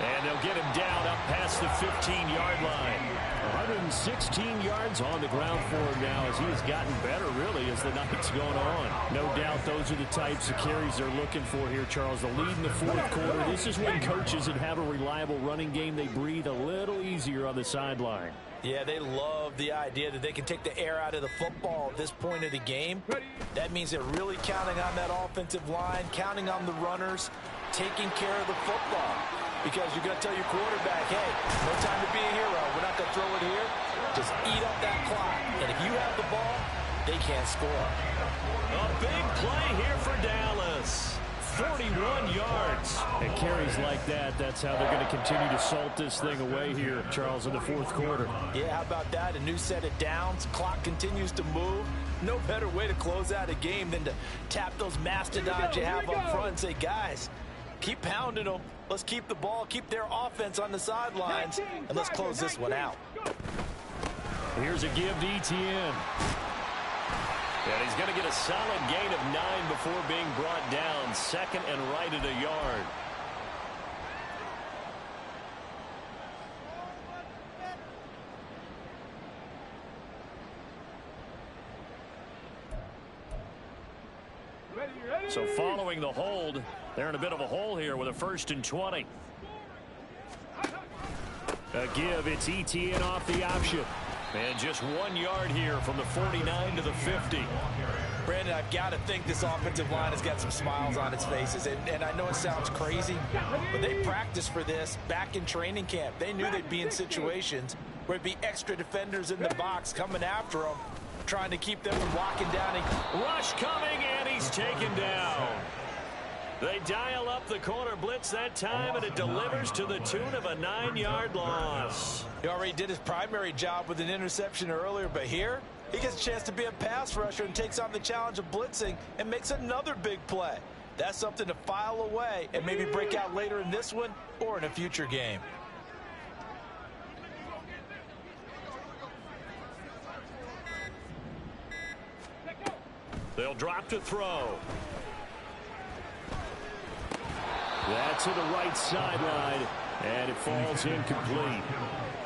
And they'll get him down up past the 15-yard line. 116 yards on the ground for him now as he has gotten better, really, as the night's going on. No doubt those are the types of carries they're looking for here, Charles. The lead in the 4th quarter. This is when coaches that have a reliable running game, they breathe a little easier on the sideline. Yeah, they love the idea that they can take the air out of the football at this point of the game. That means they're really counting on that offensive line, counting on the runners, taking care of the football. Because you're going to tell your quarterback, hey, no time to be a hero. We're not going to throw it here. Just eat up that clock. And if you have the ball, they can't score. A big play here for Dallas. 41 yards. And carries like that, that's how they're going to continue to salt this thing away here, Charles, in the 4th quarter. Yeah, how about that? A new set of downs. Clock continues to move. No better way to close out a game than to tap those mastodons you have up front and say, guys, keep pounding them. Let's keep the ball, keep their offense on the sidelines, and let's close this one out. Here's a give to ETN. And he's going to get a solid gain of 9 before being brought down. 2nd and right at a yard. So following the hold, they're in a bit of a hole here with a 1st and 20. A give, it's ETN off the option. And just 1 yard here from the 49 to the 50. Brandon, I've got to think this offensive line has got some smiles on its faces. And I know it sounds crazy, but they practiced for this back in training camp. They knew they'd be in situations where it'd be extra defenders in the box coming after them, trying to keep them from locking down. Rush coming, and he's taken down. They dial up the corner blitz that time, and it delivers to the tune of a 9-yard loss. He already did his primary job with an interception earlier, but here he gets a chance to be a pass rusher and takes on the challenge of blitzing and makes another big play. That's something to file away and maybe break out later in this one or in a future game. They'll drop to throw. That's to the right sideline, and it falls incomplete.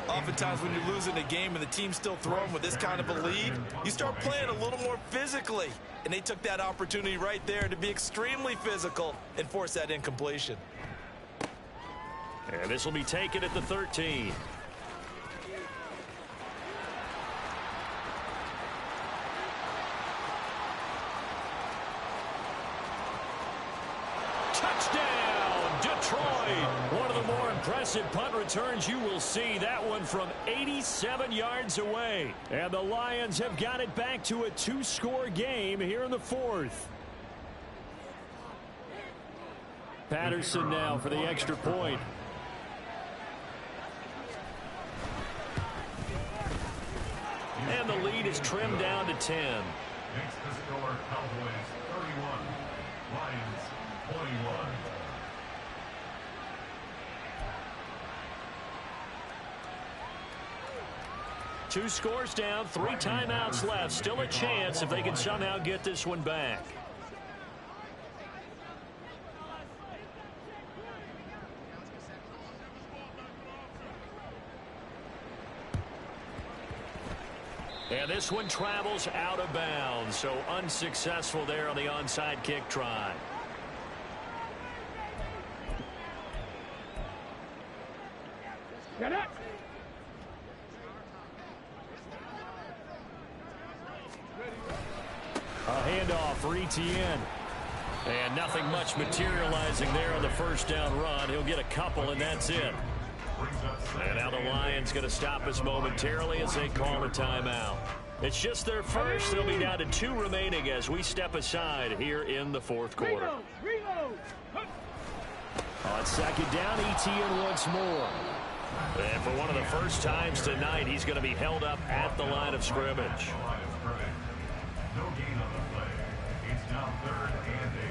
Oftentimes when you're losing a game and the team's still throwing with this kind of a lead, you start playing a little more physically. And they took that opportunity right there to be extremely physical and force that incompletion. And this will be taken at the 13. Touchdown, Detroit. One of the more impressive punt returns you will see. That one from 87 yards away. And the Lions have got it back to a 2-score game here in the fourth. Patterson now for the extra point. And the lead is trimmed down to 10. Makes the score Cowboys 31, Lions 21. Two scores down, 3 timeouts left. Still a chance if they can somehow get this one back. And this one travels out of bounds, so unsuccessful there on the onside kick try. Get it. A handoff for Etienne. And nothing much materializing there on the first down run. He'll get a couple, and that's it. And now the Lions going to stop us momentarily as they call a timeout. It's just their first. They'll be down to 2 remaining as we step aside here in the fourth quarter. On second down, Etienne once more. And for one of the first times tonight, he's going to be held up at the line of scrimmage. No gain on the play. It's now 3rd and 8.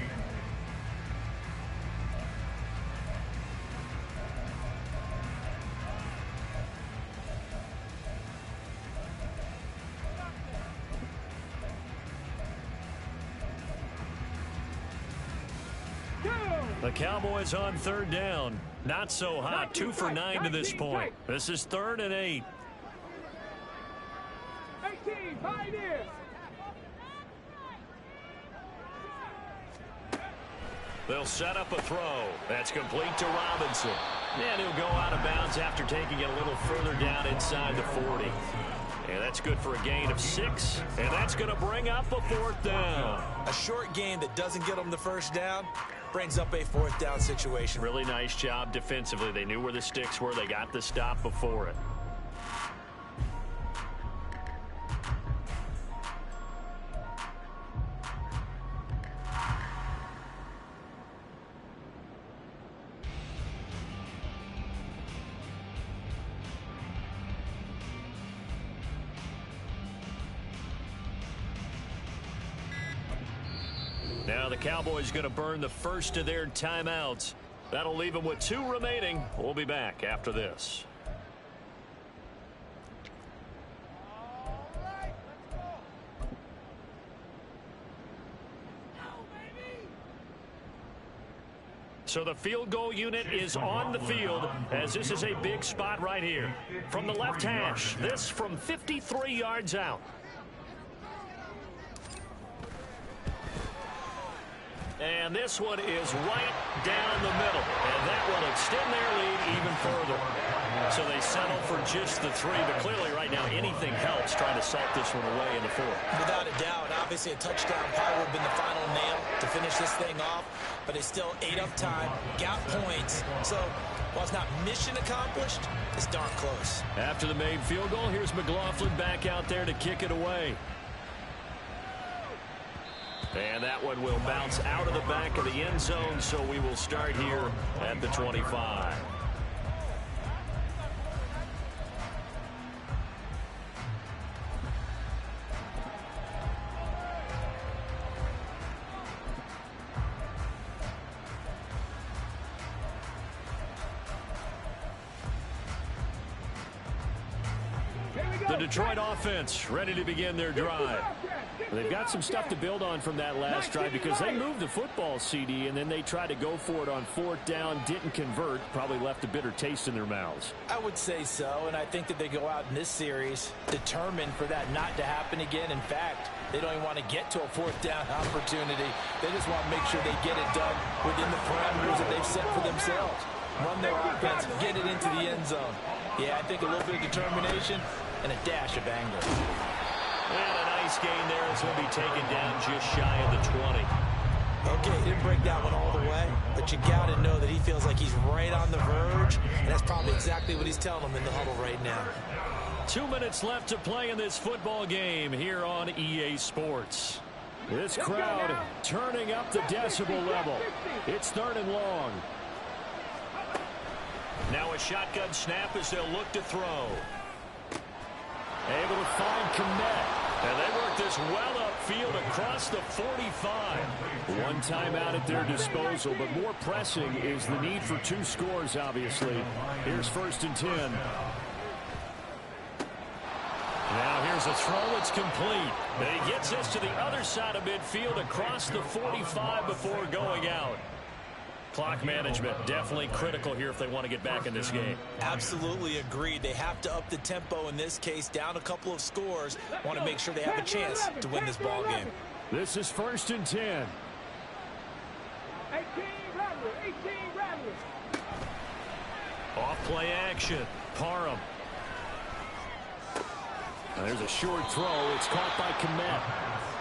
The Cowboys on 3rd down. Not so hot. 2 for 9 to this point. This is 3rd and 8. 18, pioneer. They'll set up a throw. That's complete to Robinson. And he'll go out of bounds after taking it a little further down inside the 40. And that's good for a gain of 6. And that's going to bring up a 4th down. A short gain that doesn't get them the first down brings up a 4th down situation. Really nice job defensively. They knew where the sticks were. They got the stop before it. Now the Cowboys going to burn the first of their timeouts. That'll leave them with 2 remaining. We'll be back after this. So the field goal unit is on the field as this is a big spot right here. From the left hash, this from 53 yards out. And this one is right down the middle. And that will extend their lead even further. So they settle for just the 3. But clearly right now anything helps trying to salt this one away in the 4th. Without a doubt, obviously a touchdown probably would have been the final nail to finish this thing off. But it's still ate up time, got points. So while it's not mission accomplished, it's darn close. After the made field goal, here's McLaughlin back out there to kick it away. And that one will bounce out of the back of the end zone, so we will start here at the 25. The Detroit offense ready to begin their drive. They've got some stuff to build on from that last drive because they moved the football, CD, and then they tried to go for it on 4th down, didn't convert, probably left a bitter taste in their mouths. I would say so, and I think that they go out in this series determined for that not to happen again. In fact, they don't even want to get to a 4th down opportunity. They just want to make sure they get it done within the parameters that they've set for themselves. Run their offense, get it into the end zone. Yeah, I think a little bit of determination and a dash of anger. And a nice gain there as he'll be taken down just shy of the 20. Okay, he didn't break that one all the way, but you got to know that he feels like he's right on the verge, and that's probably exactly what he's telling them in the huddle right now. 2 minutes left to play in this football game here on EA Sports. This crowd turning up the decibel level. It's 3rd and long. Now a shotgun snap as they'll look to throw. Able to find Komet. And they work this well upfield across the 45. One timeout at their disposal, but more pressing is the need for 2 scores, obviously. Here's 1st and 10. Now here's a throw that's complete. And he gets us to the other side of midfield across the 45 before going out. Clock management definitely critical here if they want to get back in this game. Absolutely agreed. They have to up the tempo in this case, down a couple of scores. Want to make sure they have a chance to win this ball game. This is 1st and 10. 18 Rattler, 18 Rattler. Off play action. Parham. Now there's a short throw. It's caught by Komet.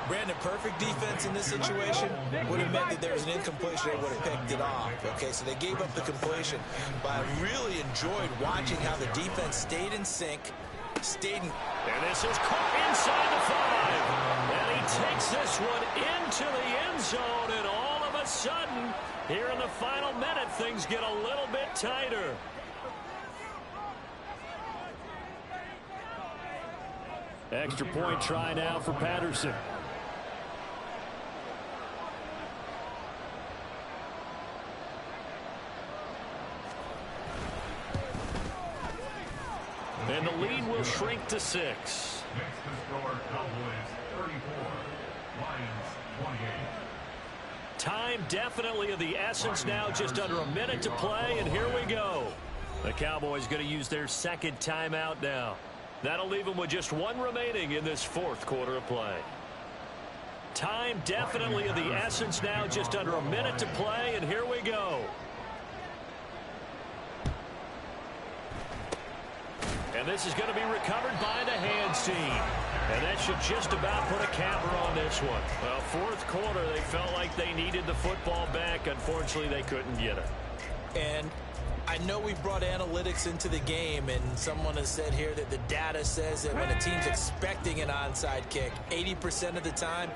Brandon, perfect defense in this situation would have meant that there was an incompletion. They would have picked it off. Okay, so they gave up the completion. But I really enjoyed watching how the defense stayed in sync, And this is caught inside the 5. And he takes this one into the end zone. And all of a sudden, here in the final minute, things get a little bit tighter. Extra point try now for Patterson. And the lead will shrink to 6. Next to score, Cowboys 34, Lions 28. Time definitely of the essence now, just under a minute to play, and here we go. The Cowboys going to use their 2nd timeout now. That'll leave them with just 1 remaining in this 4th quarter of play. Time definitely of the essence now, just under a minute to play, and here we go. And this is going to be recovered by the hands team. And that should just about put a capper on this one. Well, 4th quarter, they felt like they needed the football back. Unfortunately, they couldn't get it. And I know we brought analytics into the game, and someone has said here that the data says that when a team's expecting an onside kick, 80% of the time,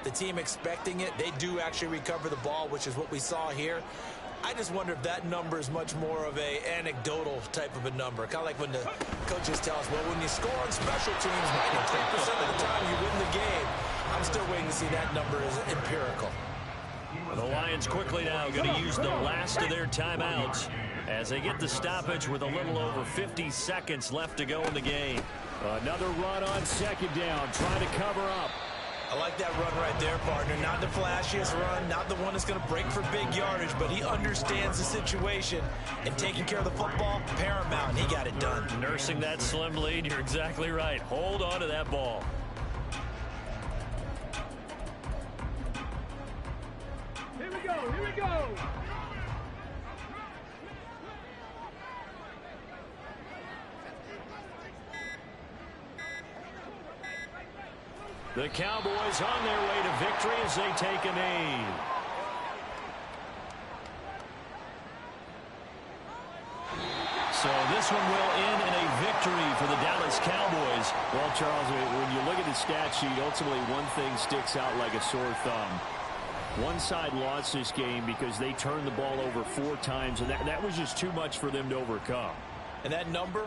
the team expecting it, they do actually recover the ball, which is what we saw here. I just wonder if that number is much more of a anecdotal type of a number. Kind of like when the coaches tell us, well, when you score on special teams, 93% of the time you win the game. I'm still waiting to see that number as empirical. The Lions quickly now going to use the last of their timeouts as they get the stoppage with a little over 50 seconds left to go in the game. Another run on 2nd down, trying to cover up. I like that run right there, partner. Not the flashiest run, not the one that's going to break for big yardage, but he understands the situation, and taking care of the football, paramount. He got it done. Nursing that slim lead, you're exactly right. Hold on to that ball. Here we go, here we go. The Cowboys on their way to victory as they take a knee. So this one will end in a victory for the Dallas Cowboys. Well, Charles, when you look at the stat sheet, ultimately one thing sticks out like a sore thumb. One side lost this game because they turned the ball over 4 times, and that was just too much for them to overcome. And that number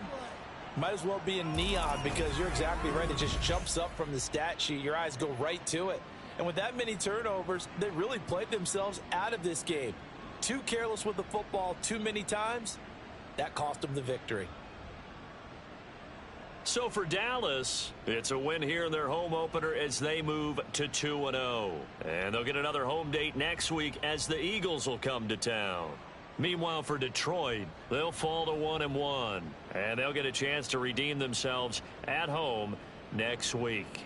might as well be in neon, because you're exactly right. It just jumps up from the stat sheet. Your eyes go right to it. And with that many turnovers, they really played themselves out of this game. Too careless with the football too many times. That cost them the victory. So for Dallas, it's a win here in their home opener as they move to 2-0. And they'll get another home date next week as the Eagles will come to town. Meanwhile, for Detroit, they'll fall to 1-1, and they'll get a chance to redeem themselves at home next week.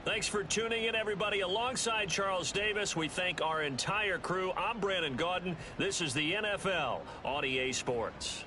Thanks for tuning in, everybody. Alongside Charles Davis, we thank our entire crew. I'm Brandon Gaudin. This is the NFL on EA Sports.